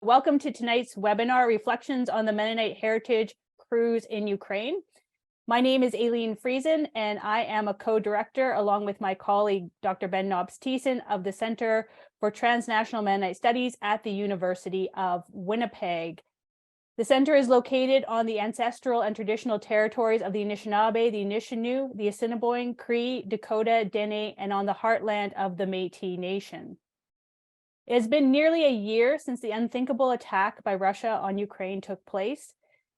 Welcome to tonight's webinar, Reflections on the Mennonite Heritage Cruise in Ukraine. My name is Aileen Friesen, and I am a co-director along with my colleague, Dr. Ben Thiessen of the Center for Transnational Mennonite Studies at the University of Winnipeg. The center is located on the ancestral and traditional territories of the Anishinaabe, the Anishinaabe, the Assiniboine, Cree, Dakota, Dene, and on the heartland of the Métis Nation. It has been nearly a year since the unthinkable attack by Russia on Ukraine took place.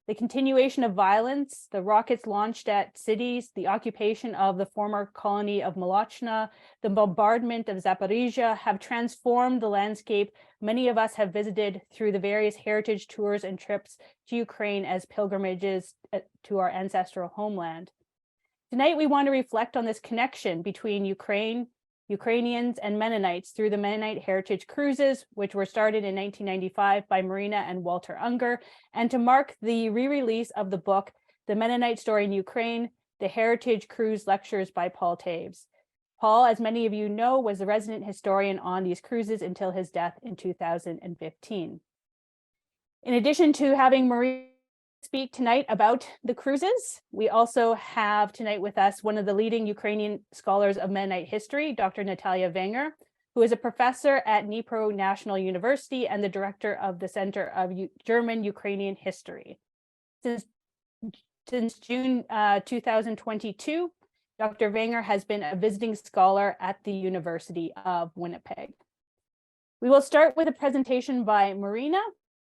The continuation of violence, the rockets launched at cities, the occupation of the former colony of Molochna, the bombardment of Zaporizhia have transformed the landscape many of us have visited through the various heritage tours and trips to Ukraine as pilgrimages to our ancestral homeland. Tonight, we want to reflect on this connection between Ukrainians and Mennonites through the Mennonite Heritage Cruises, which were started in 1995 by Marina and Walter Unger, and to mark the re-release of the book, The Mennonite Story in Ukraine, The Heritage Cruise Lectures by Paul Toews. Paul, as many of you know, was the resident historian on these cruises until his death in 2015. In addition to having Marina speak tonight about the cruises, we also have tonight with us one of the leading Ukrainian scholars of Mennonite history, Dr. Nataliya Venger, who is a professor at Dnipro National University and the director of the Center of German Ukrainian History. Since June 2022, Dr. Venger has been a visiting scholar at the University of Winnipeg. We will start with a presentation by Marina.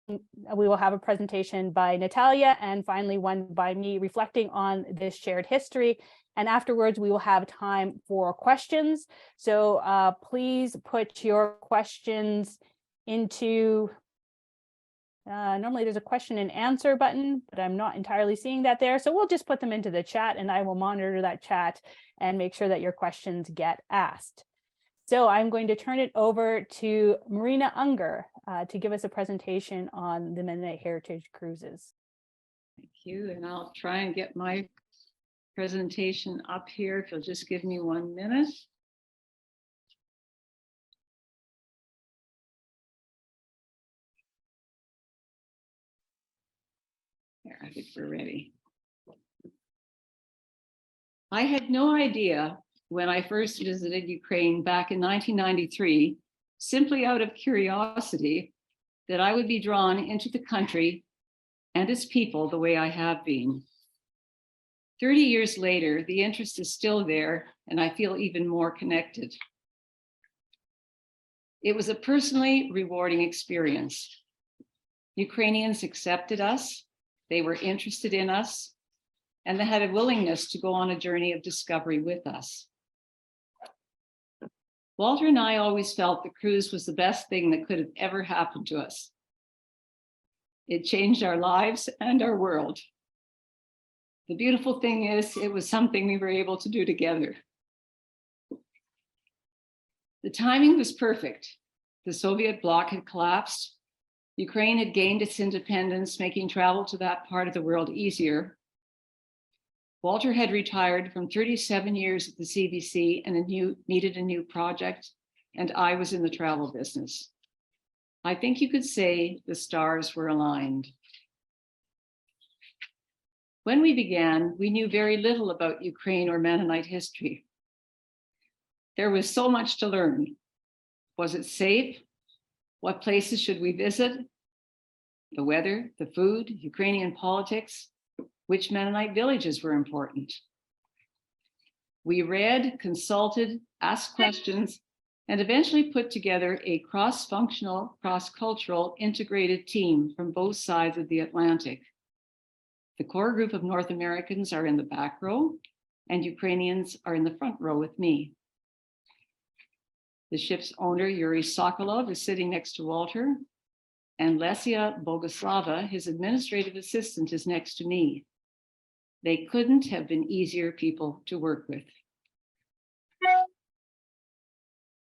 We will have a presentation by Nataliya, and finally one by me reflecting on this shared history. And afterwards, we will have time for questions. So please put your questions into, normally there's a question and answer button, but I'm not entirely seeing that there. So we'll just put them into the chat and I will monitor that chat and make sure that your questions get asked. So I'm going to turn it over to Marina Unger to give us a presentation on the Mennonite Heritage Cruises. Thank you, and I'll try and get my presentation up here if you'll just give me 1 minute. There, I think we're ready. I had no idea when I first visited Ukraine back in 1993, simply out of curiosity, that I would be drawn into the country and its people the way I have been. 30 years later, the interest is still there, and I feel even more connected. It was a personally rewarding experience. Ukrainians accepted us, they were interested in us, and they had a willingness to go on a journey of discovery with us. Walter and I always felt the cruise was the best thing that could have ever happened to us. It changed our lives and our world. The beautiful thing is, it was something we were able to do together. The timing was perfect. The Soviet bloc had collapsed. Ukraine had gained its independence, making travel to that part of the world easier. Walter had retired from 37 years at the CBC and needed a new project, and I was in the travel business. I think you could say the stars were aligned. When we began, we knew very little about Ukraine or Mennonite history. There was so much to learn. Was it safe? What places should we visit? The weather, the food, Ukrainian politics. Which Mennonite villages were important? We read, consulted, asked questions, and eventually put together a cross-functional, cross-cultural integrated team from both sides of the Atlantic. The core group of North Americans are in the back row, and Ukrainians are in the front row with me. The ship's owner, Yuri Sokolov, is sitting next to Walter, and Lesia Bogoslava, his administrative assistant, is next to me. They couldn't have been easier people to work with.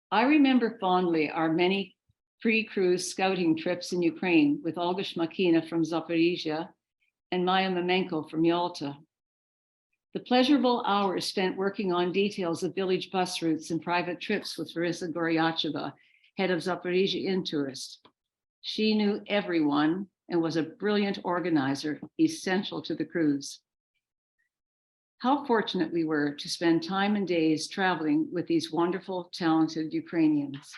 I remember fondly our many pre-cruise scouting trips in Ukraine with Olga Shmakina from Zaporizhia and Maya Mamenko from Yalta. The pleasurable hours spent working on details of village bus routes and private trips with Larissa Goryacheva, head of Zaporizhia In Tourist. She knew everyone and was a brilliant organizer, essential to the cruise. How fortunate we were to spend time and days traveling with these wonderful, talented Ukrainians.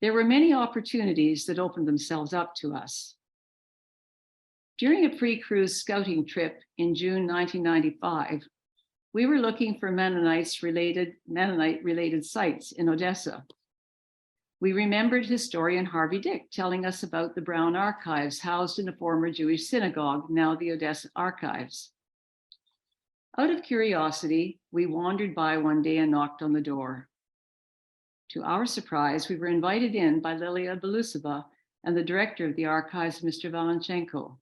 There were many opportunities that opened themselves up to us. During a pre-cruise scouting trip in June 1995, we were looking for Mennonite-related sites in Odessa. We remembered historian Harvey Dick telling us about the Brown Archives housed in a former Jewish synagogue, now the Odessa Archives. Out of curiosity, we wandered by one day and knocked on the door. To our surprise, we were invited in by Lilia Belusova and the director of the archives, Mr. Valenchenko.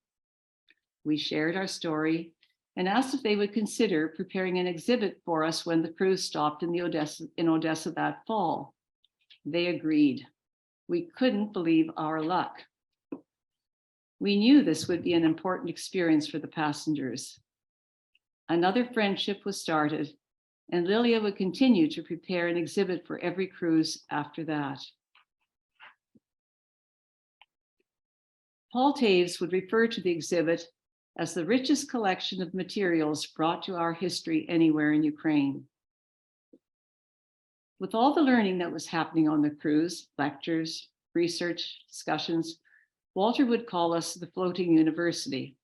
We shared our story and asked if they would consider preparing an exhibit for us when the cruise stopped in Odessa that fall. They agreed. We couldn't believe our luck. We knew this would be an important experience for the passengers. Another friendship was started, and Lilia would continue to prepare an exhibit for every cruise after that. Paul Toews would refer to the exhibit as the richest collection of materials brought to our history anywhere in Ukraine. With all the learning that was happening on the cruise, lectures, research, discussions, Walter would call us the floating university.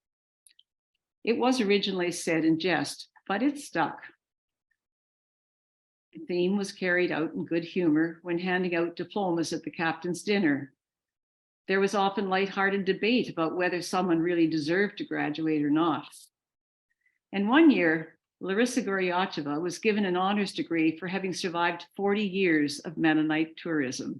It was originally said in jest, but it stuck. The theme was carried out in good humor when handing out diplomas at the captain's dinner. There was often lighthearted debate about whether someone really deserved to graduate or not. And one year, Larissa Goryacheva was given an honors degree for having survived 40 years of Mennonite tourism.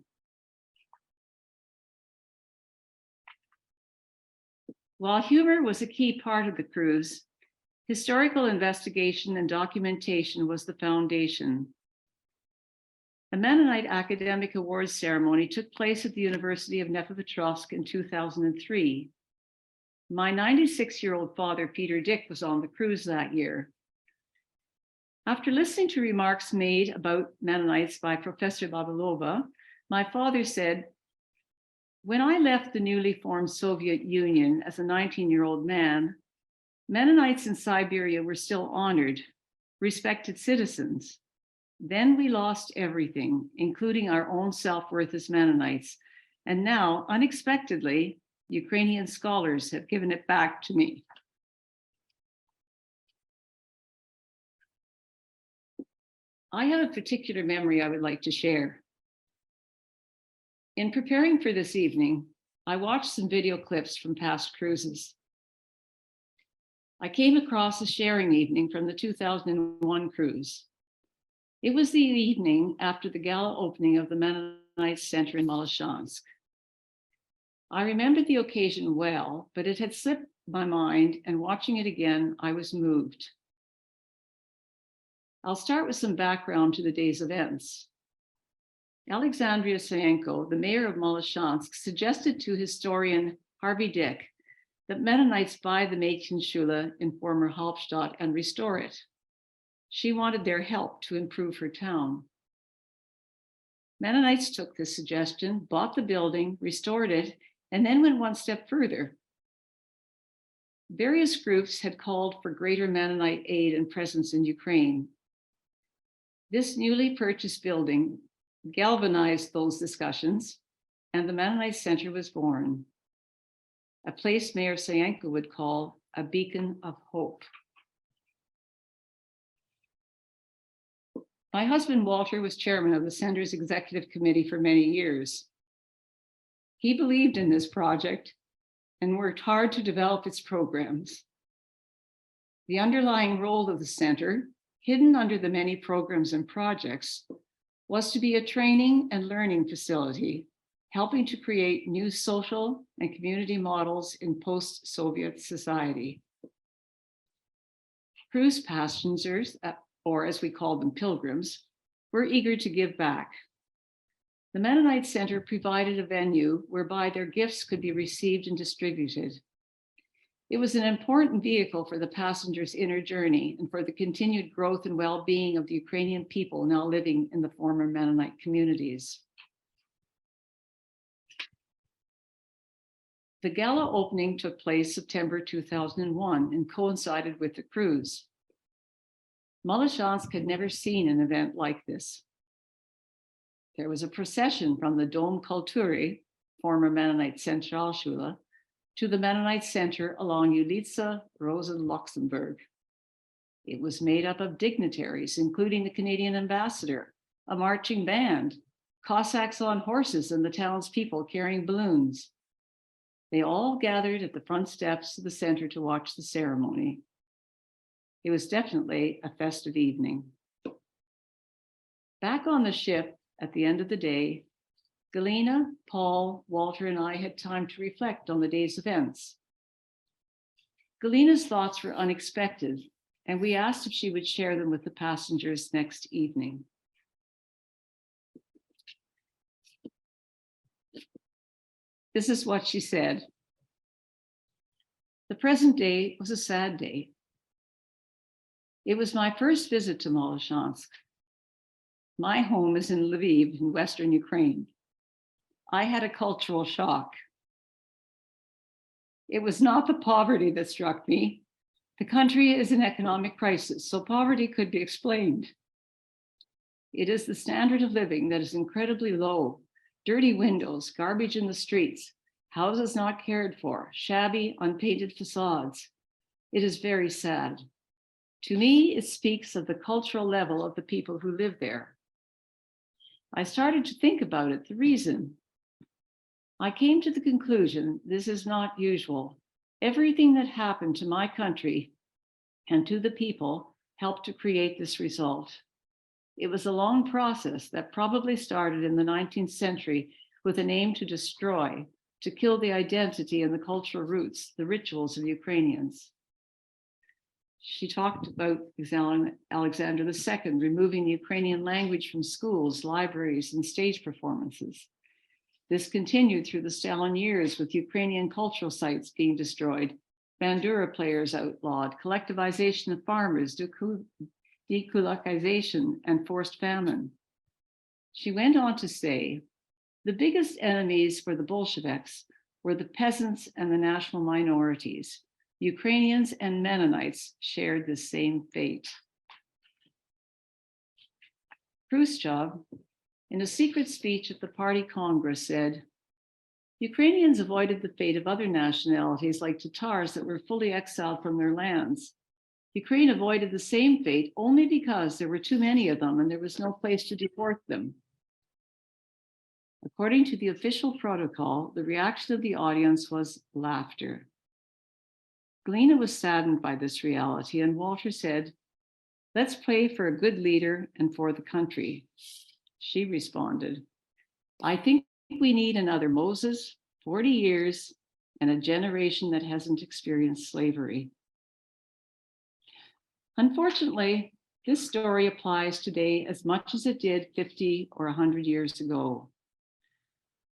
While humor was a key part of the cruise, historical investigation and documentation was the foundation. A Mennonite Academic Awards ceremony took place at the University of Dnipropetrovsk in 2003. My 96-year-old father, Peter Dick, was on the cruise that year. After listening to remarks made about Mennonites by Professor Babalova, my father said, "When I left the newly formed Soviet Union as a 19-year-old man, Mennonites in Siberia were still honored, respected citizens. Then we lost everything, including our own self-worth as Mennonites. And now, unexpectedly, Ukrainian scholars have given it back to me." I have a particular memory I would like to share. In preparing for this evening, I watched some video clips from past cruises. I came across a sharing evening from the 2001 cruise. It was the evening after the gala opening of the Mennonite Center in Moloshansk. I remembered the occasion well, but it had slipped my mind, and watching it again, I was moved. I'll start with some background to the day's events. Alexandria Sayenko, the mayor of Moloshansk, suggested to historian Harvey Dick that Mennonites buy the Mädchenschule in former Halbstadt and restore it. She wanted their help to improve her town. Mennonites took this suggestion, bought the building, restored it, and then went one step further. Various groups had called for greater Mennonite aid and presence in Ukraine. This newly purchased building galvanized those discussions, and the Mennonite Center was born, a place Mayor Sayenko would call a beacon of hope. My husband, Walter, was chairman of the center's executive committee for many years. He believed in this project and worked hard to develop its programs. The underlying role of the center, hidden under the many programs and projects, was to be a training and learning facility, helping to create new social and community models in post-Soviet society. Cruise passengers, or as we called them, pilgrims, were eager to give back. The Mennonite Center provided a venue whereby their gifts could be received and distributed. It was an important vehicle for the passengers' inner journey and for the continued growth and well-being of the Ukrainian people now living in the former Mennonite communities. The gala opening took place September 2001 and coincided with the cruise. Maloshansk had never seen an event like this. There was a procession from the Dom Kultury, former Mennonite Centralschule, to the Mennonite Center along Ulica Rosen-Luxemburg. It was made up of dignitaries, including the Canadian ambassador, a marching band, Cossacks on horses, and the townspeople carrying balloons. They all gathered at the front steps of the center to watch the ceremony. It was definitely a festive evening. Back on the ship at the end of the day, Galina, Paul, Walter, and I had time to reflect on the day's events. Galina's thoughts were unexpected, and we asked if she would share them with the passengers next evening. This is what she said. The present day was a sad day. It was my first visit to Maloshansk. My home is in Lviv in Western Ukraine. I had a cultural shock. It was not the poverty that struck me. The country is in economic crisis, so poverty could be explained. It is the standard of living that is incredibly low. Dirty windows, garbage in the streets, houses not cared for, shabby, unpainted facades. It is very sad. To me, it speaks of the cultural level of the people who live there. I started to think about it, the reason. I came to the conclusion this is not usual. Everything that happened to my country and to the people helped to create this result. It was a long process that probably started in the 19th century with an aim to destroy, to kill the identity and the cultural roots, the rituals of Ukrainians. She talked about Alexander II removing the Ukrainian language from schools, libraries, and stage performances. This continued through the Stalin years with Ukrainian cultural sites being destroyed, bandura players outlawed, collectivization of farmers, dekulakization, and forced famine. She went on to say, the biggest enemies for the Bolsheviks were the peasants and the national minorities. Ukrainians and Mennonites shared the same fate. Khrushchev, in a secret speech at the party Congress, said, Ukrainians avoided the fate of other nationalities like Tatars that were fully exiled from their lands. Ukraine avoided the same fate only because there were too many of them and there was no place to deport them. According to the official protocol, the reaction of the audience was laughter. Galina was saddened by this reality, and Walter said, let's pray for a good leader and for the country. She responded, I think we need another Moses, 40 years, and a generation that hasn't experienced slavery. Unfortunately, this story applies today as much as it did 50 or 100 years ago.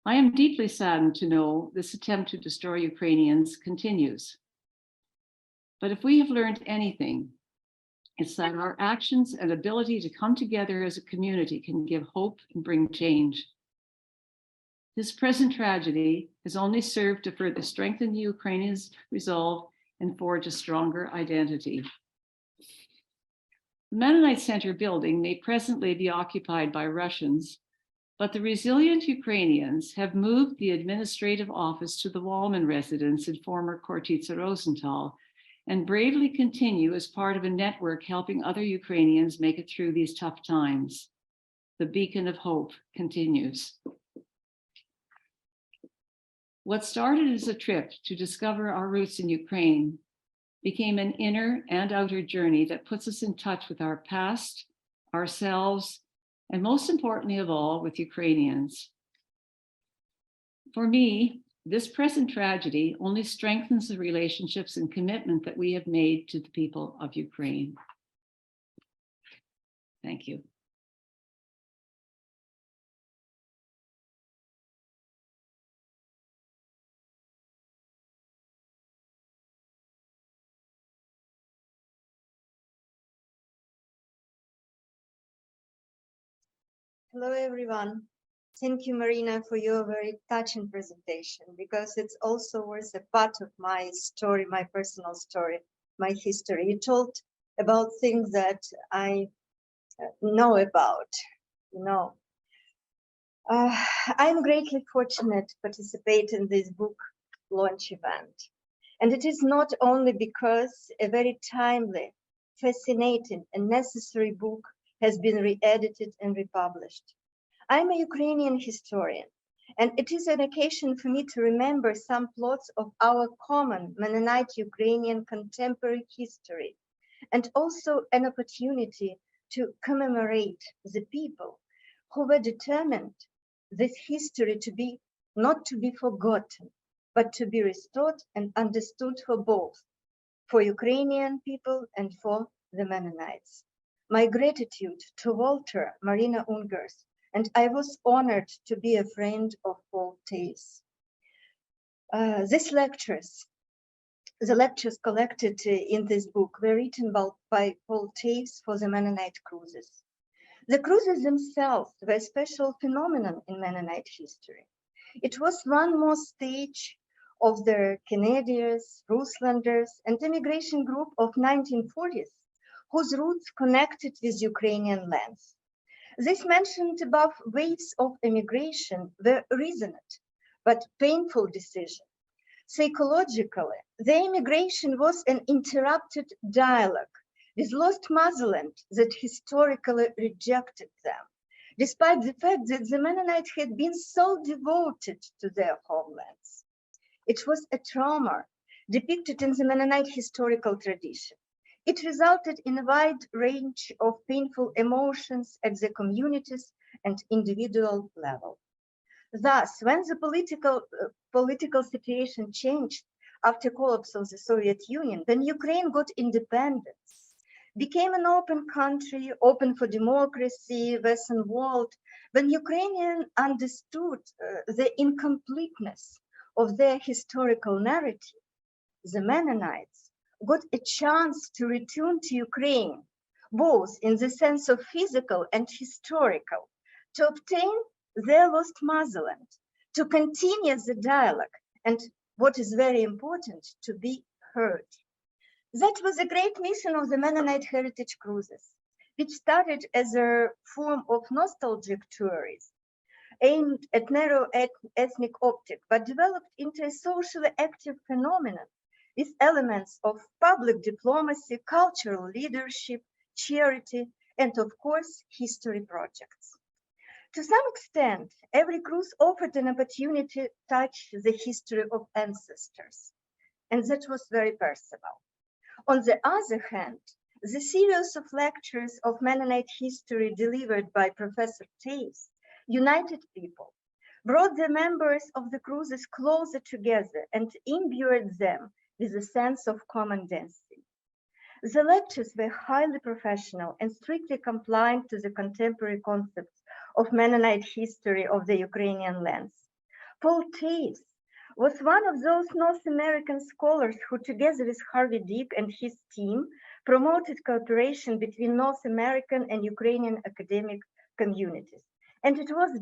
I am deeply saddened to know this attempt to destroy Ukrainians continues. But if we have learned anything, it's that our actions and ability to come together as a community can give hope and bring change. This present tragedy has only served to further strengthen the Ukrainians' resolve and forge a stronger identity. The Mennonite Center building may presently be occupied by Russians, but the resilient Ukrainians have moved the administrative office to the Wallman residence in former Kortitsa Rosenthal and bravely continue as part of a network helping other Ukrainians make it through these tough times. The beacon of hope continues. What started as a trip to discover our roots in Ukraine became an inner and outer journey that puts us in touch with our past, ourselves, and most importantly of all, with Ukrainians. For me, this present tragedy only strengthens the relationships and commitment that we have made to the people of Ukraine. Thank you. Hello, everyone. Thank you, Marina, for your very touching presentation, because it's also was a part of my story, my personal story, my history. You told about things that I know about, you know. I'm greatly fortunate to participate in this book launch event. And it is not only because a very timely, fascinating, and necessary book has been re-edited and republished. I'm a Ukrainian historian, and it is an occasion for me to remember some plots of our common Mennonite Ukrainian contemporary history, and also an opportunity to commemorate the people who were determined this history to be not to be forgotten, but to be restored and understood for both, for Ukrainian people and for the Mennonites. My gratitude to Walter, Marina Unger, and I was honored to be a friend of Paul Toews. The lectures collected in this book were written by Paul Toews for the Mennonite Cruises. The cruises themselves were a special phenomenon in Mennonite history. It was one more stage of the Canadians, Ruslanders, and immigration group of 1940s, whose roots connected with Ukrainian lands. These mentioned above waves of immigration were resonant, but painful decision. Psychologically, the immigration was an interrupted dialogue with lost motherland that historically rejected them, despite the fact that the Mennonites had been so devoted to their homelands. It was a trauma depicted in the Mennonite historical tradition. It resulted in a wide range of painful emotions at the communities and individual level. Thus, when the political situation changed after collapse of the Soviet Union, when Ukraine got independence, became an open country, open for democracy, Western world, when Ukrainians understood the incompleteness of their historical narrative, the Mennonites got a chance to return to Ukraine, both in the sense of physical and historical, to obtain their lost motherland, to continue the dialogue, and what is very important, to be heard. That was a great mission of the Mennonite Heritage Cruises, which started as a form of nostalgic tourism aimed at narrow ethnic optic, but developed into a socially active phenomenon with elements of public diplomacy, cultural leadership, charity, and of course, history projects. To some extent, every cruise offered an opportunity to touch the history of ancestors, and that was very personal. On the other hand, the series of lectures of Mennonite history delivered by Professor Toews united people, brought the members of the cruises closer together, and imbued them with a sense of common destiny. The lectures were highly professional and strictly compliant to the contemporary concepts of Mennonite history of the Ukrainian lands. Paul Toews was one of those North American scholars who, together with Harvey Dick and his team, promoted cooperation between North American and Ukrainian academic communities. And it was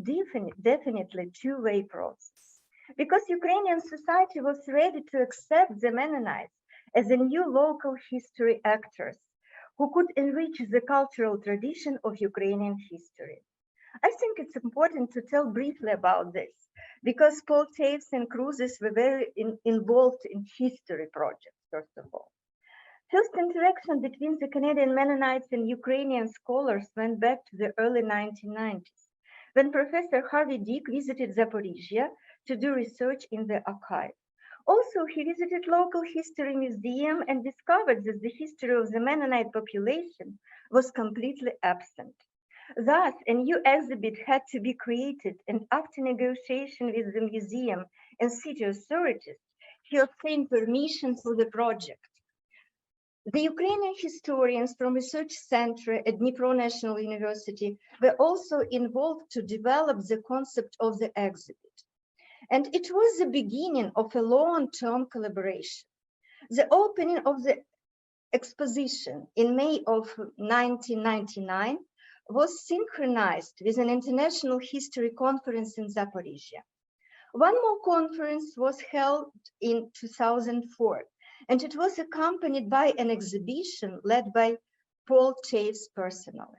definitely a two-way process, because Ukrainian society was ready to accept the Mennonites as a new local history actors who could enrich the cultural tradition of Ukrainian history. I think it's important to tell briefly about this, because Paul Toews and cruises were very involved in history projects, first of all. First interaction between the Canadian Mennonites and Ukrainian scholars went back to the early 1990s, when Professor Harvey Dick visited Zaporizhia to do research in the archive. Also, he visited local history museum and discovered that the history of the Mennonite population was completely absent. Thus, a new exhibit had to be created, and after negotiation with the museum and city authorities, he obtained permission for the project. The Ukrainian historians from Research Center at Dnipro National University were also involved to develop the concept of the exhibit. And it was the beginning of a long-term collaboration. The opening of the exposition in May of 1999 was synchronized with an international history conference in Zaporizhia. One more conference was held in 2004, and it was accompanied by an exhibition led by Paul Toews personally.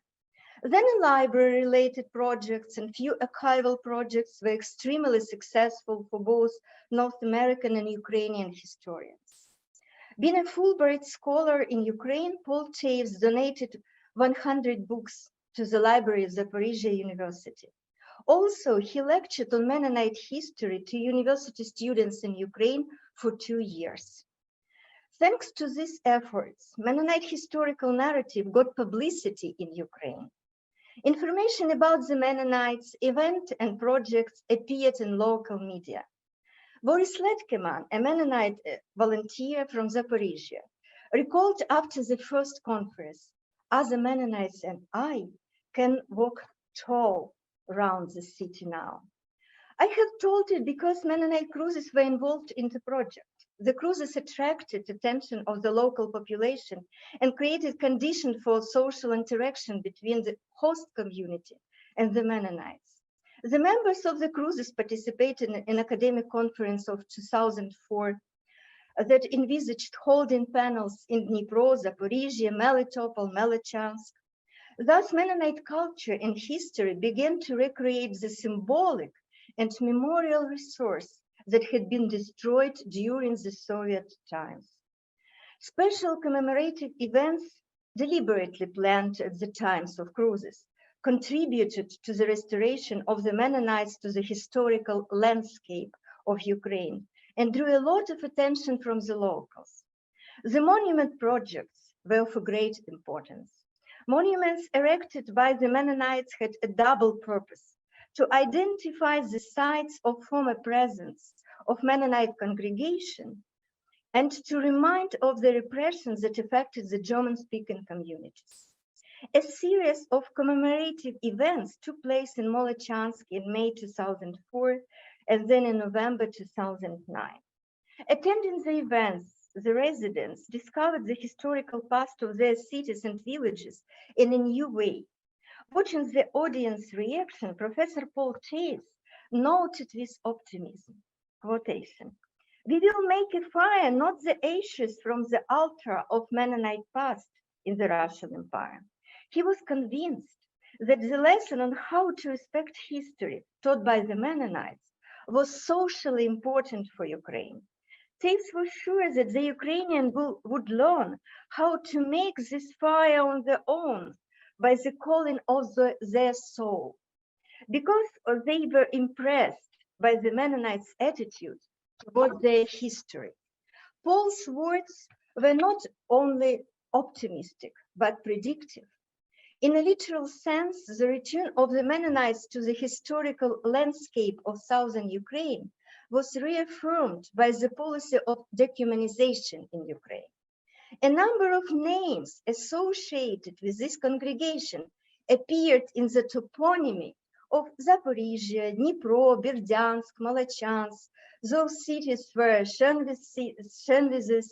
Then a library-related projects and few archival projects were extremely successful for both North American and Ukrainian historians. Being a Fulbright scholar in Ukraine, Paul Toews donated 100 books to the library of Zaporizhia University. Also, he lectured on Mennonite history to university students in Ukraine for 2 years. Thanks to these efforts, Mennonite historical narrative got publicity in Ukraine. Information about the Mennonites, events and projects appeared in local media. Boris Letkeman, a Mennonite volunteer from Zaporizhia, recalled after the first conference, "Other Mennonites and I can walk tall around the city now." I have told it because Mennonite cruises were involved in the project. The cruises attracted attention of the local population and created conditions for social interaction between the host community and the Mennonites. The members of the cruises participated in an academic conference of 2004 that envisaged holding panels in Dnipro, Zaporizhia, Melitopol, Melichansk. Thus, Mennonite culture and history began to recreate the symbolic and memorial resource that had been destroyed during the Soviet times. Special commemorative events, deliberately planned at the times of cruises, contributed to the restoration of the Mennonites to the historical landscape of Ukraine and drew a lot of attention from the locals. The monument projects were of great importance. Monuments erected by the Mennonites had a double purpose: to identify the sites of former presence of Mennonite congregation and to remind of the repressions that affected the German-speaking communities. A series of commemorative events took place in Molochansk in May 2004 and then in November 2009. Attending the events, the residents discovered the historical past of their cities and villages in a new way. Watching the audience reaction, Professor Paul Toews noted with optimism, quotation, "We will make a fire, not the ashes from the altar of Mennonite past in the Russian Empire." He was convinced that the lesson on how to respect history taught by the Mennonites was socially important for Ukraine. Toews was sure that the Ukrainian would learn how to make this fire on their own by the calling of their soul, because they were impressed by the Mennonites' attitude toward their history. Paul's words were not only optimistic, but predictive. In a literal sense, the return of the Mennonites to the historical landscape of southern Ukraine was reaffirmed by the policy of dehumanization in Ukraine. A number of names associated with this congregation appeared in the toponymy of Zaporizhia, Dnipro, Berdyansk, Molochansk. Those cities were Shenviz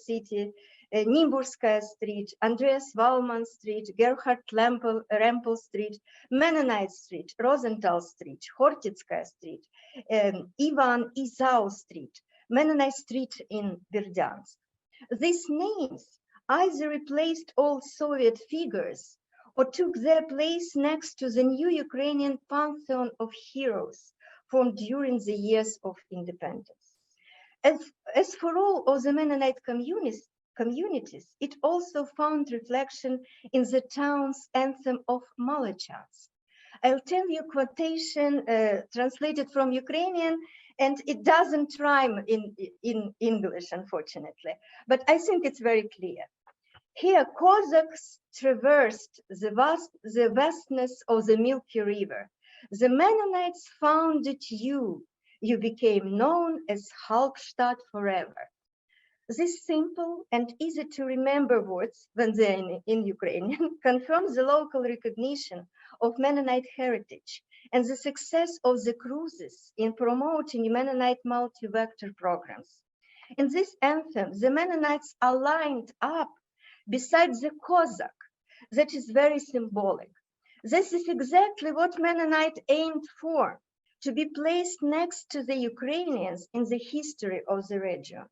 city, Nimburskaya Street, Andreas Wallman Street, Gerhard Rempel Street, Mennonite Street, Rosenthal Street, Hortitskaya Street, Ivan Izau Street, Mennonite Street in Berdyansk. These names either replaced old Soviet figures or took their place next to the new Ukrainian pantheon of heroes formed during the years of independence. As for all of the Mennonite communities, it also found reflection in the town's anthem of Molochansk. I'll tell you a quotation translated from Ukrainian, and it doesn't rhyme in English, unfortunately, but I think it's very clear. Here, Cossacks traversed the vastness of the Milky River. The Mennonites founded you. You became known as Halbstadt forever. These simple and easy to remember words, when they're in Ukrainian, confirm the local recognition of Mennonite heritage and the success of the cruises in promoting Mennonite multi-vector programs. In this anthem, the Mennonites are lined up beside the Cossack. That is very symbolic. This is exactly what Mennonite aimed for, to be placed next to the Ukrainians in the history of the region.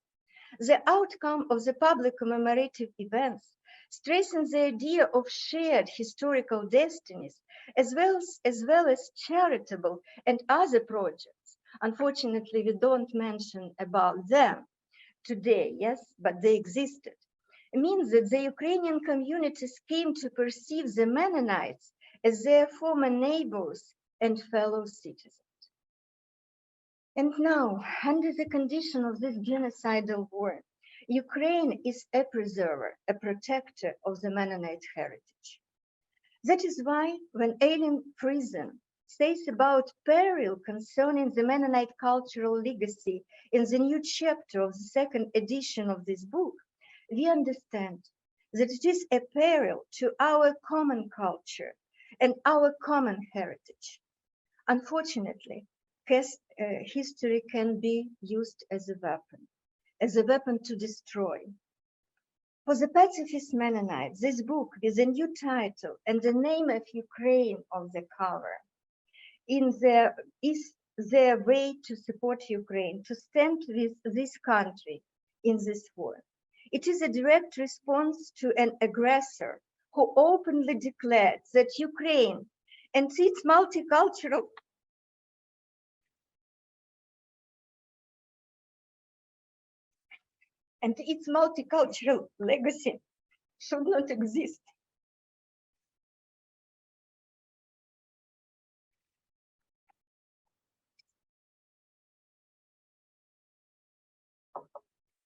The outcome of the public commemorative events strengthens the idea of shared historical destinies, as well as charitable and other projects. Unfortunately, we don't mention about them today, yes, but they existed. It means that the Ukrainian communities came to perceive the Mennonites as their former neighbors and fellow citizens. And now, under the condition of this genocidal war, Ukraine is a preserver, a protector of the Mennonite heritage. That is why when Aileen Friesen says about peril concerning the Mennonite cultural legacy in the new chapter of the second edition of this book, we understand that it is a peril to our common culture and our common heritage. Unfortunately, history can be used as a weapon to destroy. For the pacifist Mennonites, this book with a new title and the name of Ukraine on the cover is their way to support Ukraine, to stand with this country in this war. It is a direct response to an aggressor who openly declared that Ukraine and its multicultural legacy should not exist.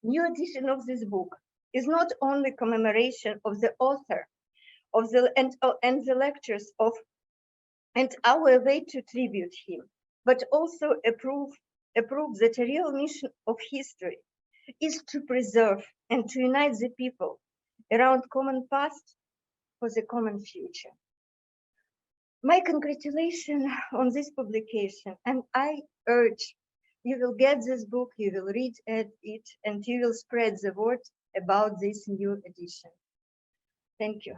New edition of this book is not only commemoration of the author of and the lectures of and our way to tribute him, but also a proof that a real mission of history is to preserve and to unite the people around common past for the common future. My congratulations on this publication, and I urge you will get this book, you will read it, and you will spread the word about this new edition. Thank you.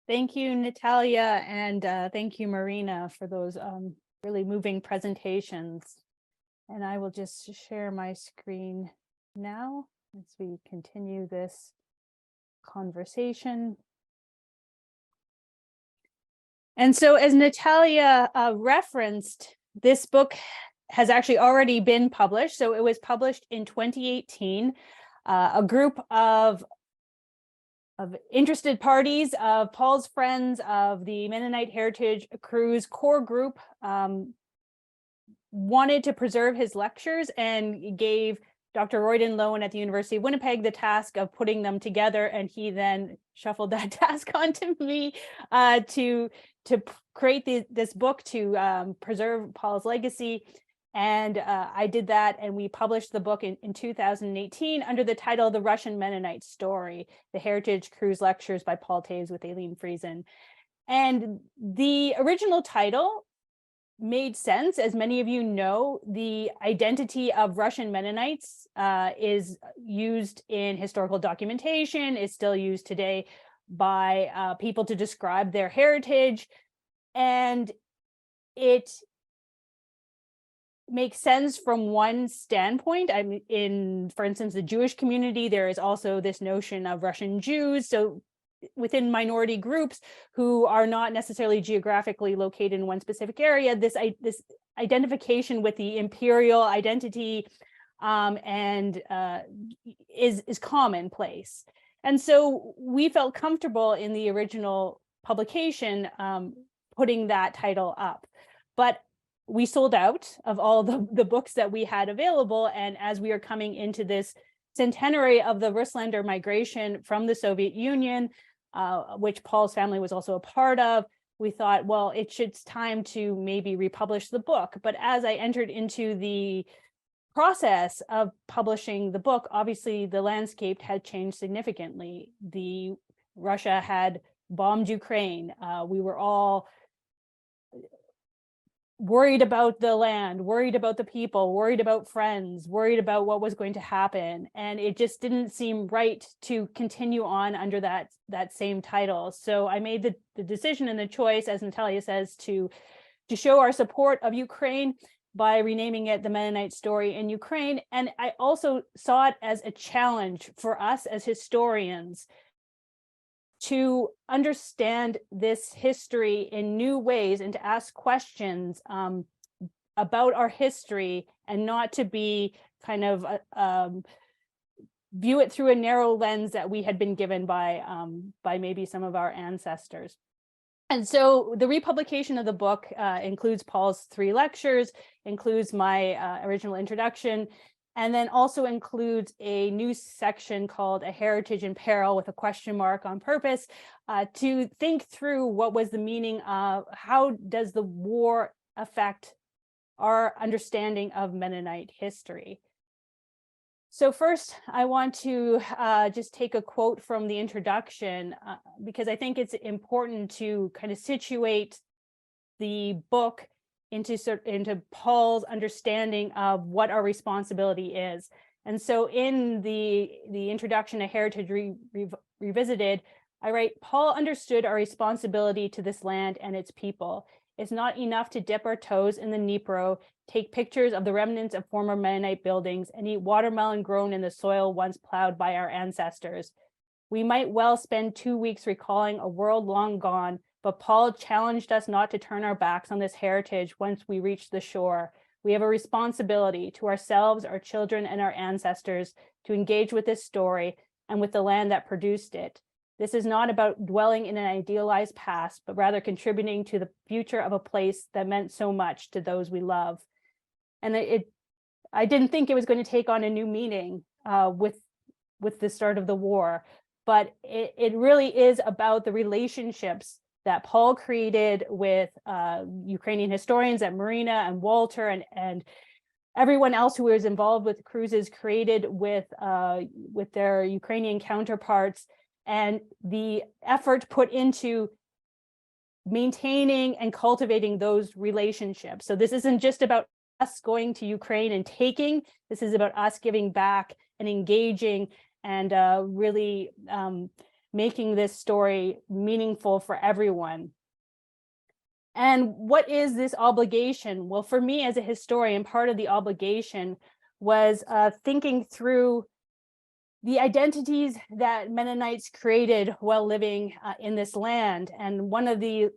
Thank you, Nataliya, and thank you, Marina, for those really moving presentations. And I will just share my screen now as we continue this conversation. And so, as Nataliya referenced, this book has actually already been published. So it was published in 2018. A group of interested parties, of Paul's friends, of the Mennonite Heritage Cruise core group, wanted to preserve his lectures and gave Dr. Royden Lowen at the University of Winnipeg the task of putting them together, and he then shuffled that task onto me to create this book to preserve Paul's legacy. And I did that, and we published the book in 2018 under the title The Russian Mennonite Story, The Heritage Cruise Lectures by Paul Toews with Aileen Friesen. And the original title made sense. As many of you know, the identity of Russian Mennonites is used in historical documentation, is still used today by people to describe their heritage. And it makes sense from one standpoint. I mean, for instance, the Jewish community, there is also this notion of Russian Jews. So within minority groups who are not necessarily geographically located in one specific area, this identification with the imperial identity is commonplace. And so we felt comfortable in the original publication putting that title up. But we sold out of all the books that we had available. And as we are coming into this centenary of the Russlander migration from the Soviet Union, which Paul's family was also a part of, we thought, well, it's time to maybe republish the book. But as I entered into the process of publishing the book, obviously the landscape had changed significantly. Russia had bombed Ukraine. We were all worried about the land, worried about the people, worried about friends, worried about what was going to happen. And it just didn't seem right to continue on under that same title. So I made the decision and the choice, as Nataliya says, to show our support of Ukraine by renaming it the Mennonite Story in Ukraine. And I also saw it as a challenge for us as historians to understand this history in new ways and to ask questions about our history, and not to be kind of view it through a narrow lens that we had been given by maybe some of our ancestors. And so the republication of the book includes Paul's 3 lectures, includes my original introduction, and then also includes a new section called A Heritage in Peril, with a question mark on purpose, to think through what was the meaning of how does the war affect our understanding of Mennonite history. So first, I want to just take a quote from the introduction, because I think it's important to kind of situate the book into Paul's understanding of what our responsibility is. And so in the introduction to Heritage Revisited, I write, Paul understood our responsibility to this land and its people. It's not enough to dip our toes in the Dnipro, take pictures of the remnants of former Mennonite buildings, and eat watermelon grown in the soil once plowed by our ancestors. We might well spend 2 weeks recalling a world long gone, but Paul challenged us not to turn our backs on this heritage once we reach the shore. We have a responsibility to ourselves, our children, and our ancestors to engage with this story and with the land that produced it. This is not about dwelling in an idealized past, but rather contributing to the future of a place that meant so much to those we love. And I didn't think it was going to take on a new meaning with the start of the war, but it really is about the relationships that Paul created with Ukrainian historians at Marina and Walter and everyone else who was involved with the cruises, created with their Ukrainian counterparts, and the effort put into maintaining and cultivating those relationships. So this isn't just about us going to Ukraine and taking, this is about us giving back and engaging and really making this story meaningful for everyone. And what is this obligation? Well, for me as a historian, part of the obligation was thinking through the identities that Mennonites created while living in this land. And one of the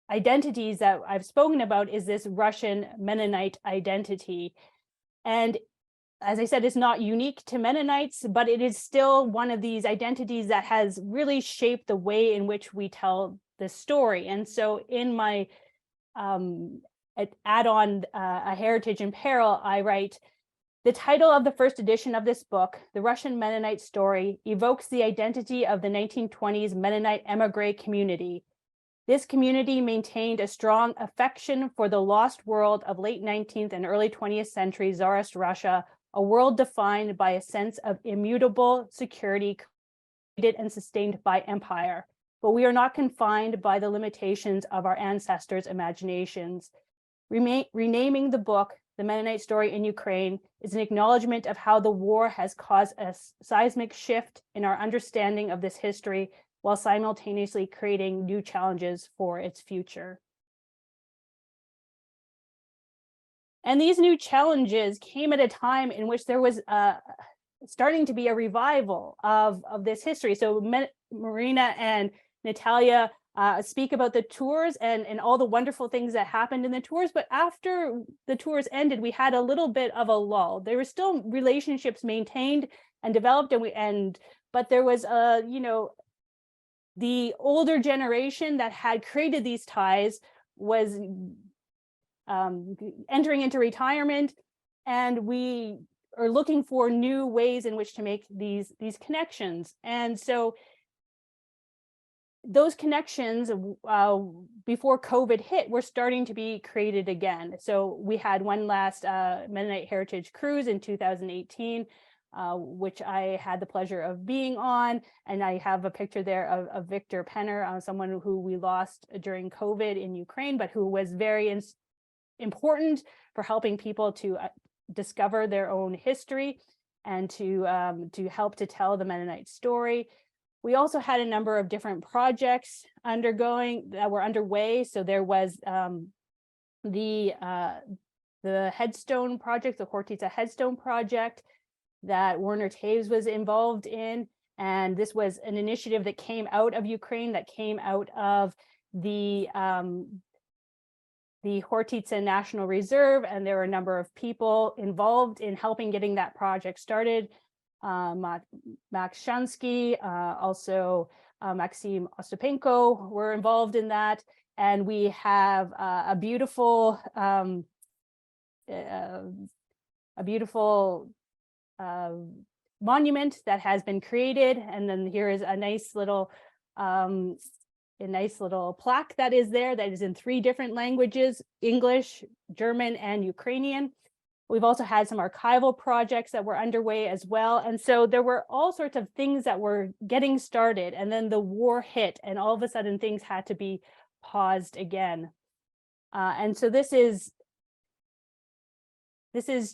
identities that I've spoken about is this Russian Mennonite identity. And as I said, it's not unique to Mennonites, but it is still one of these identities that has really shaped the way in which we tell the story. And so in my add-on, A Heritage in Peril, I write, the title of the first edition of this book, The Russian Mennonite Story, evokes the identity of the 1920s Mennonite emigre community. This community maintained a strong affection for the lost world of late 19th and early 20th century Tsarist Russia, a world defined by a sense of immutable security created and sustained by empire. But we are not confined by the limitations of our ancestors' imaginations. Renaming the book, The Mennonite Story in Ukraine, is an acknowledgement of how the war has caused a seismic shift in our understanding of this history, while simultaneously creating new challenges for its future. And these new challenges came at a time in which there was starting to be a revival of this history. So Marina and Nataliya speak about the tours and all the wonderful things that happened in the tours, but after the tours ended, we had a little bit of a lull. There were still relationships maintained and developed, but there was the older generation that had created these ties was entering into retirement, and we are looking for new ways in which to make these connections. And so those connections before COVID hit were starting to be created again. So we had one last Mennonite Heritage Cruise in 2018, which I had the pleasure of being on. And I have a picture there of Victor Penner, someone who we lost during COVID in Ukraine, but who was very important for helping people to discover their own history and to help to tell the Mennonite story. We also had a number of different projects that were underway. So there was the headstone project, the Hortitsa headstone project that Werner Toews was involved in. And this was an initiative that came out of Ukraine, that came out of the Hortitsa National Reserve. And there were a number of people involved in helping getting that project started. Max Shansky, also Maxim Ostapenko were involved in that. And we have a beautiful monument that has been created. And then here is a nice little plaque that is there that is in 3 different languages: English, German, and Ukrainian. We've also had some archival projects that were underway as well. And so there were all sorts of things that were getting started, and then the war hit, and all of a sudden things had to be paused again. And so this is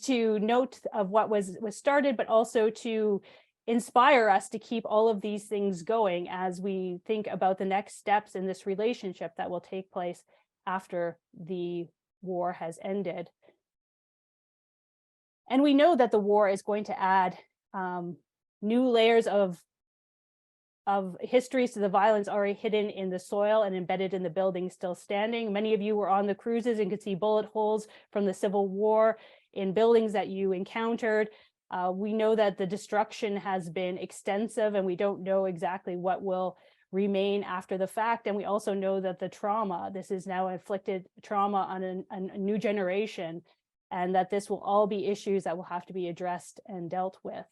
to note of what was started, but also to inspire us to keep all of these things going as we think about the next steps in this relationship that will take place after the war has ended. And we know that the war is going to add new layers of histories to the violence already hidden in the soil and embedded in the buildings still standing. Many of you were on the cruises and could see bullet holes from the Civil War in buildings that you encountered. We know that the destruction has been extensive, and we don't know exactly what will remain after the fact. And we also know that the trauma, this is now inflicted trauma on a new generation, and that this will all be issues that will have to be addressed and dealt with.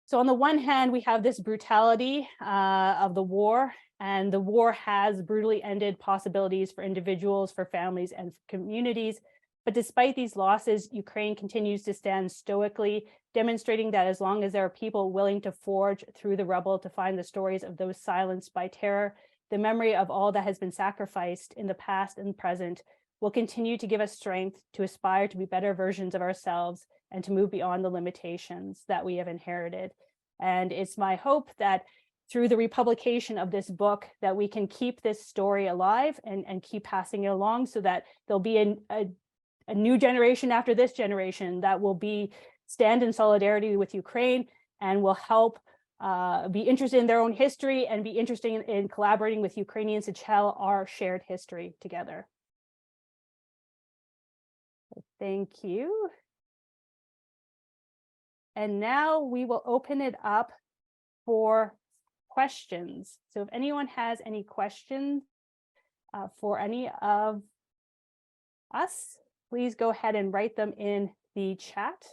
So on the one hand, we have this brutality of the war, and the war has brutally ended possibilities for individuals, for families, and for communities. But despite these losses, Ukraine continues to stand stoically, demonstrating that as long as there are people willing to forge through the rubble to find the stories of those silenced by terror, the memory of all that has been sacrificed in the past and present will continue to give us strength to aspire to be better versions of ourselves and to move beyond the limitations that we have inherited. And it's my hope that through the republication of this book, that we can keep this story alive and keep passing it along, so that there'll be a new generation after this generation that will stand in solidarity with Ukraine and will help be interested in their own history and be interested in collaborating with Ukrainians to tell our shared history together. Thank you. And now we will open it up for questions. So if anyone has any questions for any of us, please go ahead and write them in the chat.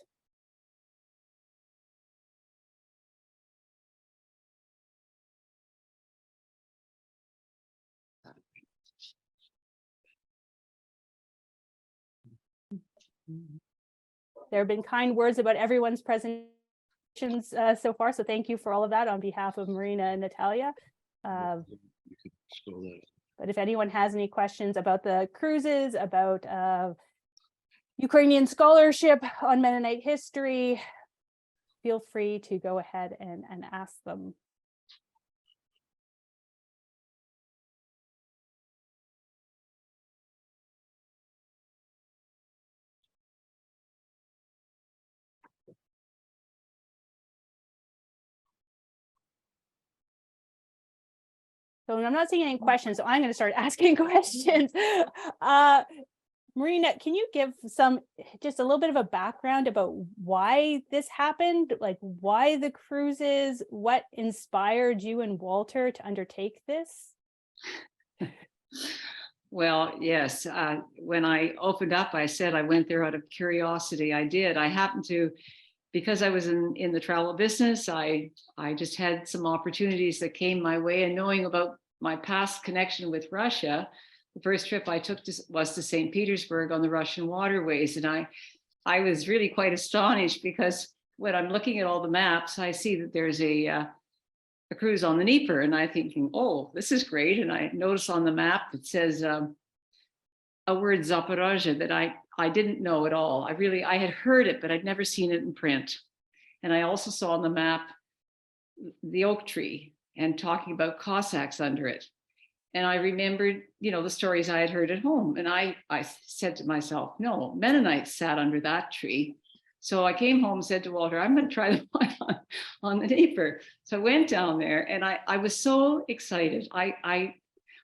There have been kind words about everyone's presentations so far, so thank you for all of that on behalf of Marina and Nataliya. But if anyone has any questions about the cruises, about Ukrainian scholarship on Mennonite history, feel free to go ahead and ask them. So I'm not seeing any questions, so I'm going to start asking questions. Marina, can you give just a little bit of a background about why this happened? Like, why the cruises? What inspired you and Walter to undertake this? Well, yes. When I opened up, I said I went there out of curiosity. I did. I happened to, because I was in the travel business, I just had some opportunities that came my way, and knowing about my past connection with Russia, the first trip I took was to St. Petersburg on the Russian waterways. And I was really quite astonished, because when I'm looking at all the maps, I see that there's a cruise on the Dnipro, and I'm thinking, oh, this is great. And I notice on the map, it says a word Zaporozhye that I didn't know at all. I had heard it, but I'd never seen it in print. And I also saw on the map the oak tree and talking about Cossacks under it. And I remembered, the stories I had heard at home. And I said to myself, no, Mennonites sat under that tree. So I came home and said to Walter, I'm going to try the one on the Dnipro. So I went down there and I was so excited. I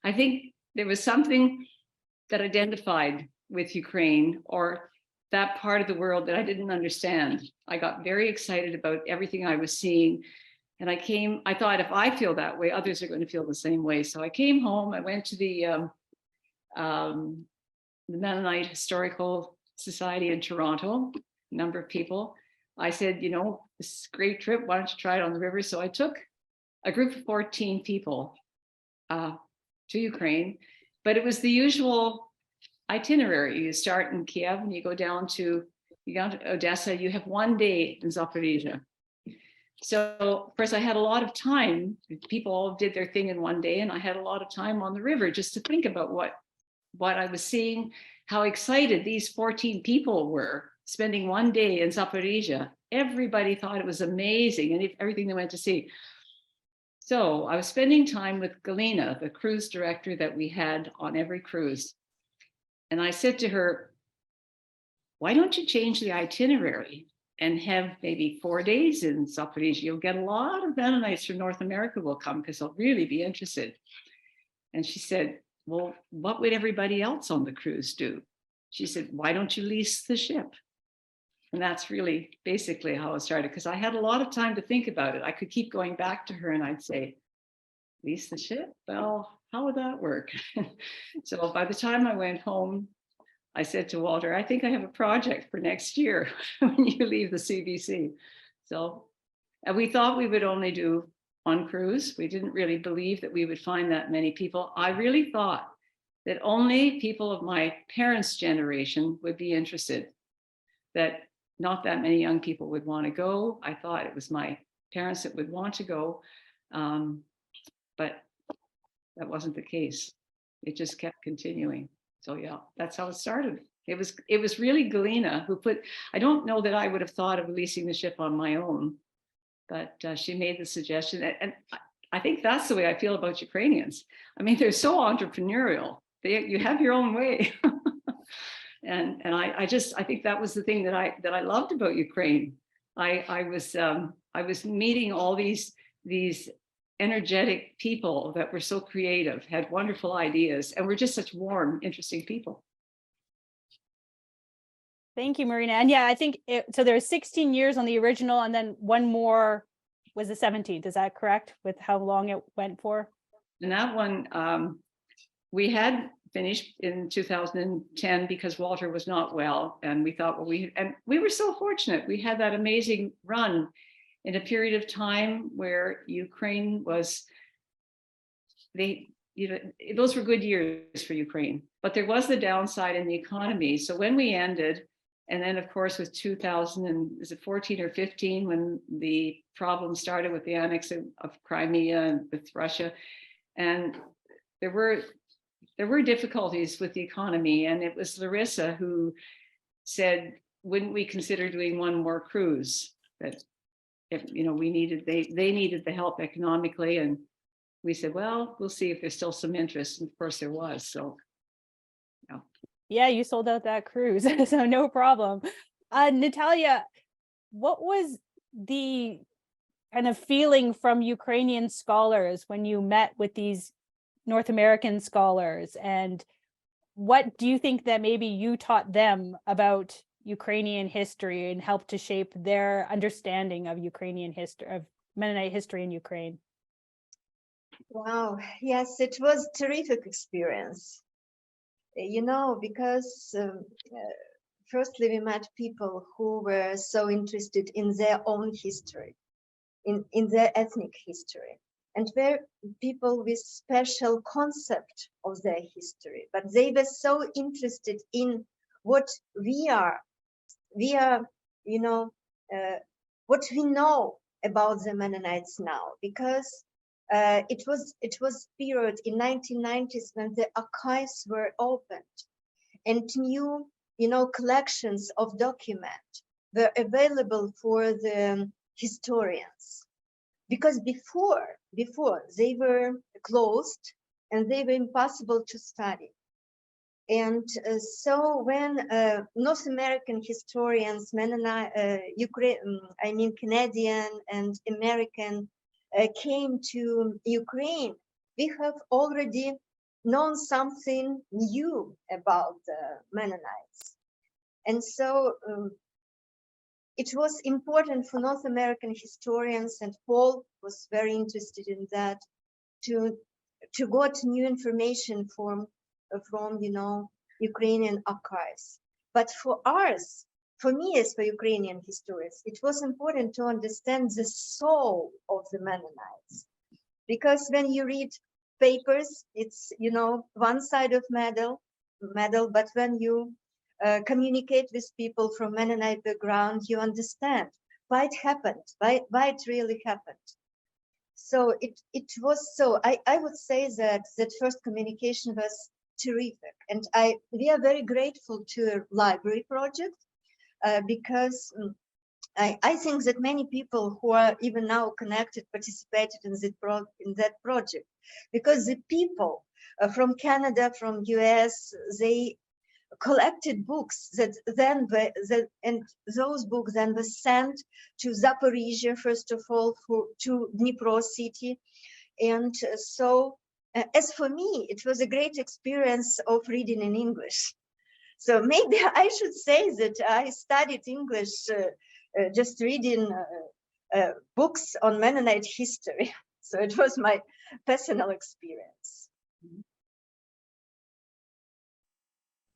think there was something that identified with Ukraine or that part of the world that I didn't understand. I got very excited about everything I was seeing. And I thought if I feel that way, others are going to feel the same way. So I came home, I went to the Mennonite Historical Society in Toronto, a number of people. I said, this is a great trip, why don't you try it on the river? So I took a group of 14 people to Ukraine, but it was the usual itinerary. You start in Kiev and you go down to Odessa, you have 1 day in Zaporizhia. So of course I had a lot of time. People all did their thing in 1 day and I had a lot of time on the river just to think about what I was seeing, how excited these 14 people were spending 1 day in Zaporizhia. Everybody thought it was amazing and everything they went to see. So I was spending time with Galina, the cruise director that we had on every cruise. And I said to her, why don't you change the itinerary and have maybe 4 days in Zaporizhia? You'll get a lot of Mennonites from North America will come because they'll really be interested. And she said, well, what would everybody else on the cruise do? She said, why don't you lease the ship? And that's really basically how it started, because I had a lot of time to think about it. I could keep going back to her and I'd say, lease the ship? Well, how would that work? So by the time I went home, I said to Walter, I think I have a project for next year when you leave the CBC. So, and we thought we would only do one cruise. We didn't really believe that we would find that many people. I really thought that only people of my parents' generation would be interested, that not that many young people would want to go. I thought it was my parents that would want to go, but that wasn't the case. It just kept continuing. So yeah, that's how it started. It was really Galina who I don't know that I would have thought of leasing the ship on my own, but she made the suggestion. And I think that's the way I feel about Ukrainians. I mean, they're so entrepreneurial. You have your own way. And I think that was the thing that I loved about Ukraine. I was meeting all these energetic people that were so creative, had wonderful ideas, and were just such warm, interesting people. Thank you, Marina. And yeah, I think so there's 16 years on the original, and then one more was the 17th. Is that correct with how long it went for? And that one, we had finished in 2010 because Walter was not well. And we thought, well, we were so fortunate. We had that amazing run in a period of time where Ukraine was, those were good years for Ukraine, but there was the downside in the economy. So when we ended, and then of course with 2014 or 15, when the problem started with the annexation of Crimea and with Russia, and there were difficulties with the economy, and it was Larissa who said, wouldn't we consider doing one more cruise? That if they needed the help economically, and we said, well, we'll see if there's still some interest, and of course there was. So yeah, you sold out that cruise. So no problem. Nataliya, what was the kind of feeling from Ukrainian scholars when you met with these North American scholars, and what do you think that maybe you taught them about Ukrainian history and helped to shape their understanding of Ukrainian history, of Mennonite history in Ukraine? Wow, yes, it was a terrific experience. Because firstly, we met people who were so interested in their own history, in their ethnic history, and were people with special concept of their history, but they were so interested in what we are, what we know about the Mennonites now, because it was period in 1990s when the archives were opened, and new, collections of documents were available for the historians. Because before they were closed and they were impossible to study. And so when North American historians, Mennonite, Canadian and American came to Ukraine, we have already known something new about the Mennonites. And so it was important for North American historians, and Paul was very interested in that, to get new information from Ukrainian archives. But for me as for Ukrainian historians, it was important to understand the soul of the Mennonites, because when you read papers, it's one side of medal, but when you communicate with people from Mennonite background, you understand why it happened, why it really happened. So it was so, I would say that first communication was terrific. And we are very grateful to a library project because I think that many people who are even now connected participated in that project, because the people from Canada, from US, they collected books and those books then were sent to Zaporizhia, first of all, to Dnipro city. And so as for me, it was a great experience of reading in English. So maybe I should say that I studied English just reading books on Mennonite history. So it was my personal experience.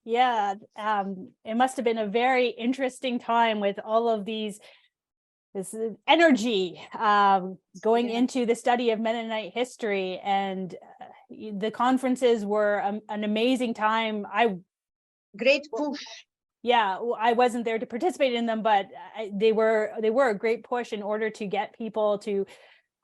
Yeah, it must have been a very interesting time with all of this energy going into the study of Mennonite history, and the conferences were an amazing time. Great push. Yeah, I wasn't there to participate in them, but they were a great push in order to get people to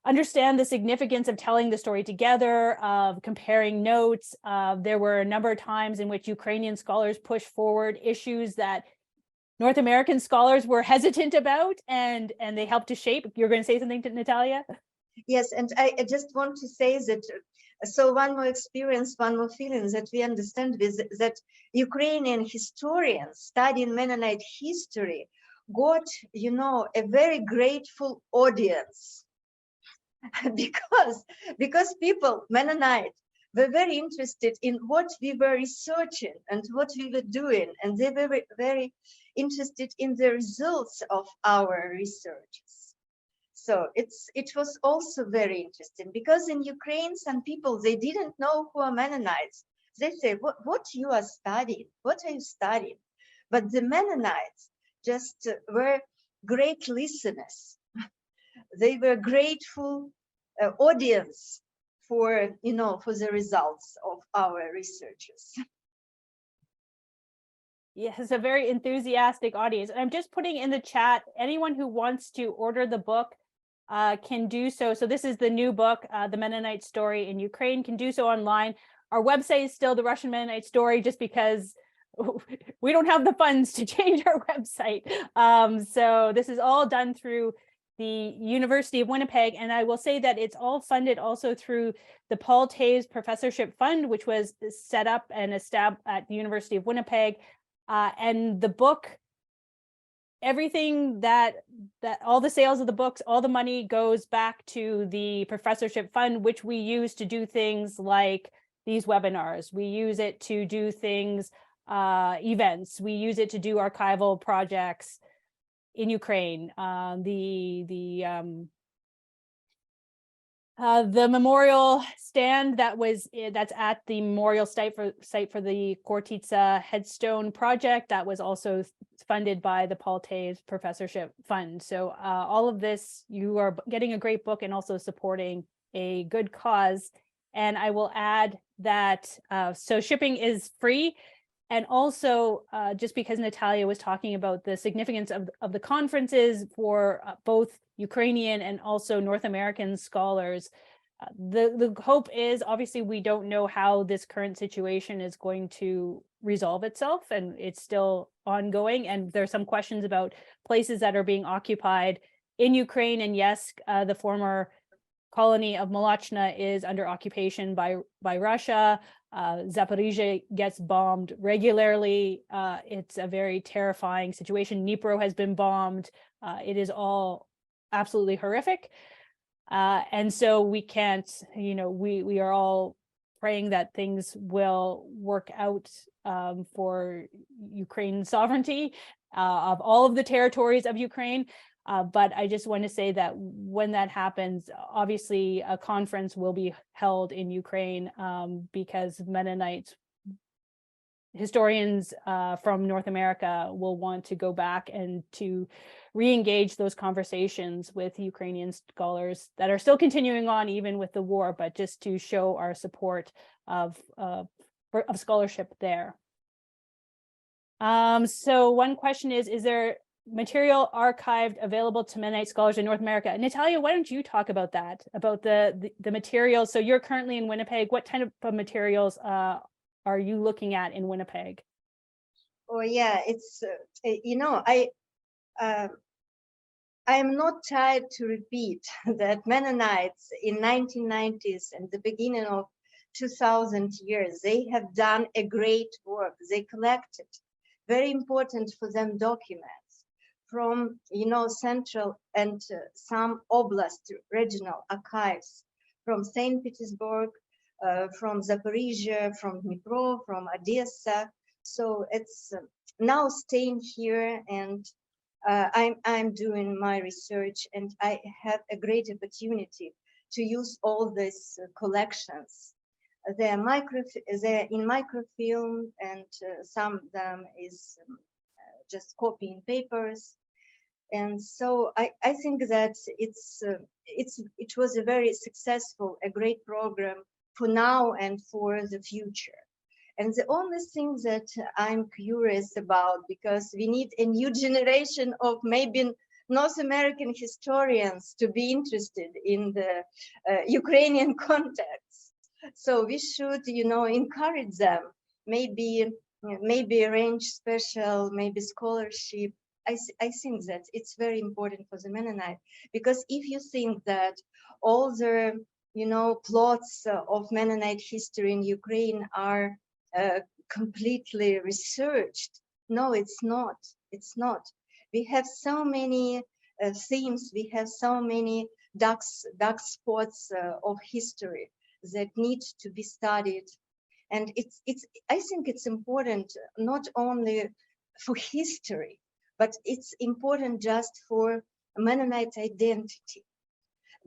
understand the significance of telling the story together, of comparing notes. There were a number of times in which Ukrainian scholars pushed forward issues that North American scholars were hesitant about, and they helped to shape. You're going to say something, Nataliya? Yes, and I just want to say that, so one more experience, one more feeling that we understand is that Ukrainian historians studying Mennonite history got, a very grateful audience. because people, Mennonite, were very interested in what we were researching and what we were doing, and they were very interested in the results of our researches. So it was also very interesting, because in Ukraine, some people, they didn't know who are Mennonites. They say, what you are studying? What are you studying? But the Mennonites just were great listeners. They were grateful audience for the results of our researchers. Yes, a very enthusiastic audience. I'm just putting in the chat, anyone who wants to order the book can do so. So this is the new book, The Mennonite Story in Ukraine, can do so online. Our website is still the Russian Mennonite Story, just because we don't have the funds to change our website. So this is all done through the University of Winnipeg. And I will say that it's all funded also through the Paul Toews Professorship Fund, which was set up and established at the University of Winnipeg. And the book, everything that all the sales of the books, all the money goes back to the Professorship Fund, which we use to do things like these webinars. We use it to do things, events. We use it to do archival projects in Ukraine. The memorial stand that's at the memorial site for the Kortitsa headstone project, that was also funded by the Paul Toews Professorship Fund. So all of this, you are getting a great book and also supporting a good cause. And I will add that so shipping is free. And also, just because Nataliya was talking about the significance of the conferences for both Ukrainian and also North American scholars, The hope is, obviously, we don't know how this current situation is going to resolve itself, and it's still ongoing. And there's some questions about places that are being occupied in Ukraine. And yes, the former colony of Malachna is under occupation by Russia. Zaporizhia gets bombed regularly. It's a very terrifying situation. Dnipro has been bombed. It is all absolutely horrific. And so we can't, we are all praying that things will work out for Ukraine's sovereignty of all of the territories of Ukraine. But I just want to say that when that happens, obviously a conference will be held in Ukraine because Mennonite historians from North America will want to go back and to re-engage those conversations with Ukrainian scholars that are still continuing on even with the war, but just to show our support of scholarship there. So one question is there material archived available to Mennonite scholars in North America? Nataliya, why don't you talk about that, about the materials? So you're currently in Winnipeg. What kind of materials are you looking at in Winnipeg? Oh yeah, it's I am not tired to repeat that Mennonites in 1990s and the beginning of 2000 years, they have done a great work. They collected very important for them documents from central and some oblast regional archives from St. Petersburg, from Zaporizhia, from Dnipro, from Odessa. So it's now staying here, and I'm doing my research, and I have a great opportunity to use all these collections. They're in microfilm, and some of them is just copying papers. And so I think that it was a very successful, a great program for now and for the future. And the only thing that I'm curious about, because we need a new generation of maybe North American historians to be interested in the Ukrainian context. So we should, encourage them, maybe arrange special, maybe scholarship. I think that it's very important for the Mennonite, because if you think that all the, plots of Mennonite history in Ukraine are completely researched. No, it's not. It's not. We have so many themes. We have so many dark spots of history that need to be studied. And I think it's important not only for history, but it's important just for Mennonite identity.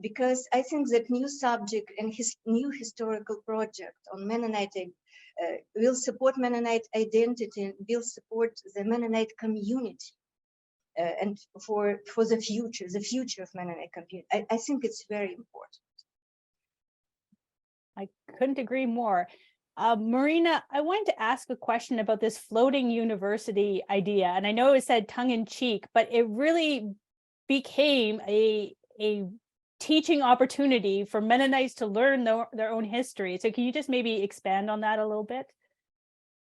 Because I think that new subject and new historical project on Mennonite will support Mennonite identity and will support the Mennonite community and for the future of Mennonite community. I think it's very important. I couldn't agree more. Marina, I wanted to ask a question about this floating university idea. And I know it was said tongue in cheek, but it really became a teaching opportunity for Mennonites to learn their own history. So can you just maybe expand on that a little bit?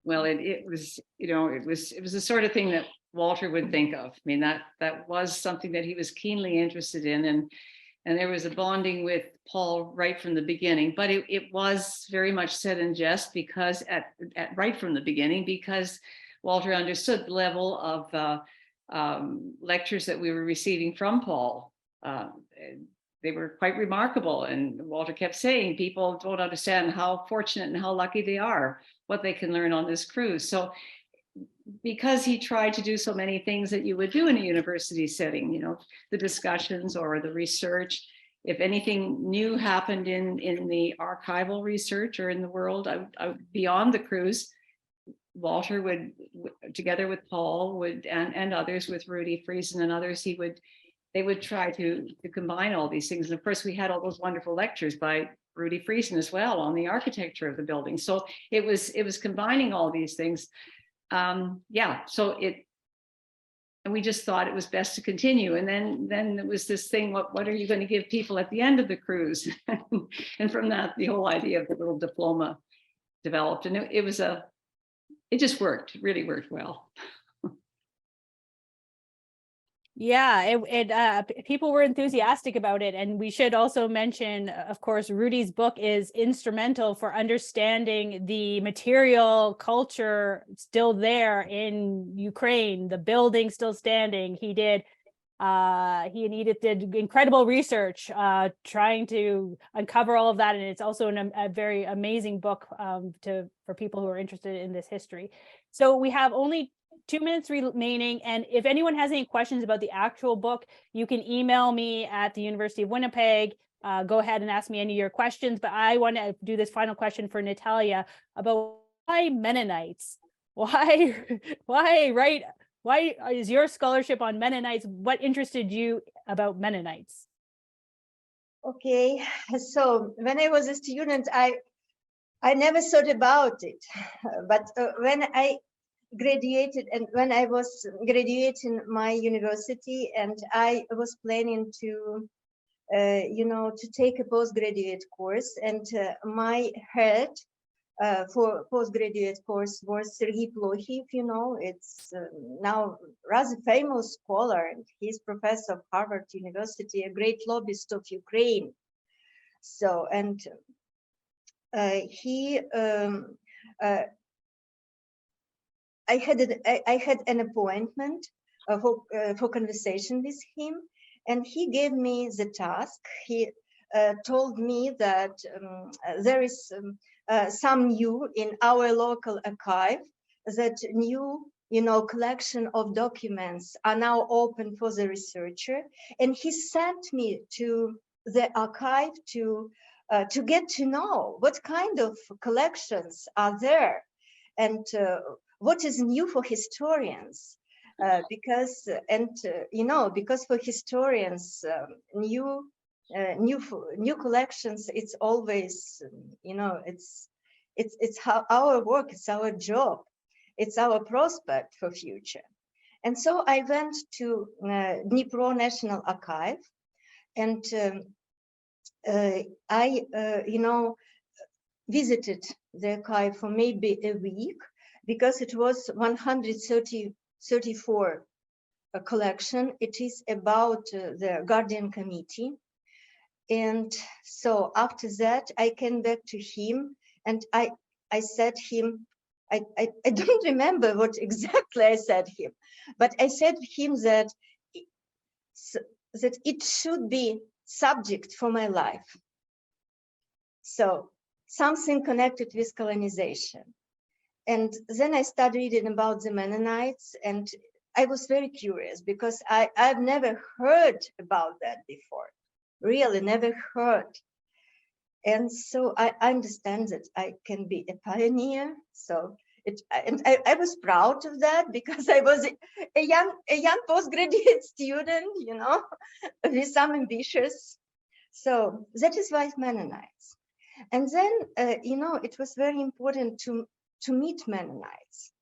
Well, it was the sort of thing that Walter would think of. I mean, that was something that he was keenly interested in, and there was a bonding with Paul right from the beginning. But it was very much said in jest, because right from the beginning, because Walter understood the level of lectures that we were receiving from Paul. They were quite remarkable, and Walter kept saying people don't understand how fortunate and how lucky they are, what they can learn on this cruise. So because he tried to do so many things that you would do in a university setting, the discussions or the research, if anything new happened in the archival research or in the world beyond the cruise, Walter would, together with Paul, and others, with Rudy Friesen and others, they would try to combine all these things. And of course, we had all those wonderful lectures by Rudy Friesen as well on the architecture of the building. So it was combining all these things. So And we just thought it was best to continue. And then it was this thing, what are you going to give people at the end of the cruise? And from that, the whole idea of the little diploma developed. And it just worked, it really worked well. Yeah, people were enthusiastic about it. And we should also mention, of course, Rudy's book is instrumental for understanding the material culture still there in Ukraine, the building still standing. He did incredible research trying to uncover all of that. And it's also a very amazing book for people who are interested in this history. So we have only 2 minutes remaining. And if anyone has any questions about the actual book, you can email me at the University of Winnipeg. Go ahead and ask me any of your questions. But I want to do this final question for Nataliya about why Mennonites? Why is your scholarship on Mennonites? What interested you about Mennonites? Okay, so when I was a student, I never thought about it. But when I graduated, and when I was graduating my university, and I was planning to to take a postgraduate course, and my head for postgraduate course was Sergei Plokhy, if you know. It's now rather famous scholar, and he's professor of Harvard University, a great lobbyist of Ukraine. So, and I had an appointment for conversation with him, and he gave me the task. He told me that there is some new in our local archive, that new collection of documents are now open for the researcher, and he sent me to the archive to get to know what kind of collections are there, and what is new for historians, because for historians, new collections, it's always, it's how our work, it's our job, it's our prospect for future. And so I went to Dnipro National Archive, and I visited the archive for maybe a week, because it was 134 collection. It is about the Guardian Committee. And so after that, I came back to him, and I said him, I don't remember what exactly I said him, but I said him that it should be subject for my life. So something connected with colonization. And then I started reading about the Mennonites, and I was very curious, because I've never heard about that before, really never heard. And so I understand that I can be a pioneer. So I was proud of that, because I was a young postgraduate student, with some ambitions. So that is why Mennonites. And then, it was very important to meet Mennonites,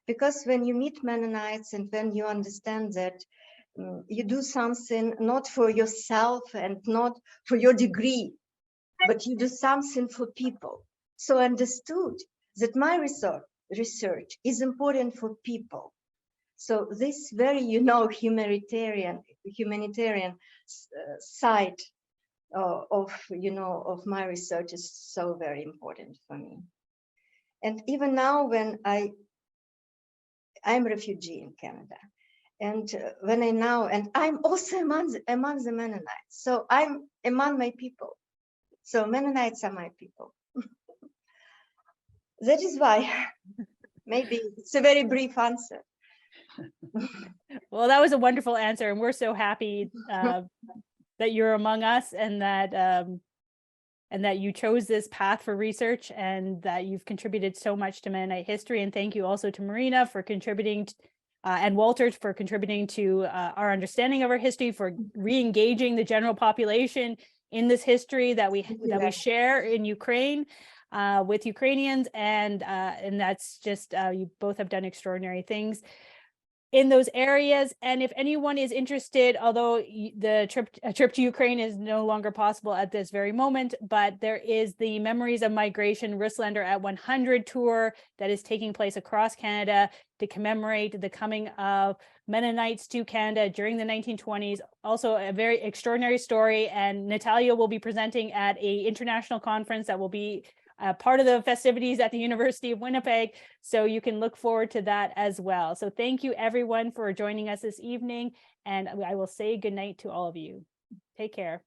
because when you meet Mennonites, and when you understand that you do something not for yourself and not for your degree, but you do something for people. So I understood that my research is important for people. So this very, humanitarian side of my research is so very important for me. And even now, when I'm a refugee in Canada, and and I'm also among the Mennonites, so I'm among my people. So Mennonites are my people. That is why. Maybe it's a very brief answer. Well, that was a wonderful answer, and we're so happy that you're among us, and that you chose this path for research, and that you've contributed so much to Mennonite history. And thank you also to Marina for contributing, and Walter for contributing to our understanding of our history, for re-engaging the general population in this history that we share in Ukraine with Ukrainians, and that's just, you both have done extraordinary things. in those areas. And if anyone is interested, although a trip to Ukraine is no longer possible at this very moment, but there is the Memories of Migration Russlander at 100 tour that is taking place across Canada to commemorate the coming of Mennonites to Canada during the 1920s. Also a very extraordinary story, and Nataliya will be presenting at an international conference that will be part of the festivities at the University of Winnipeg. So you can look forward to that as well. So thank you everyone for joining us this evening, and I will say good night to all of you. Take care.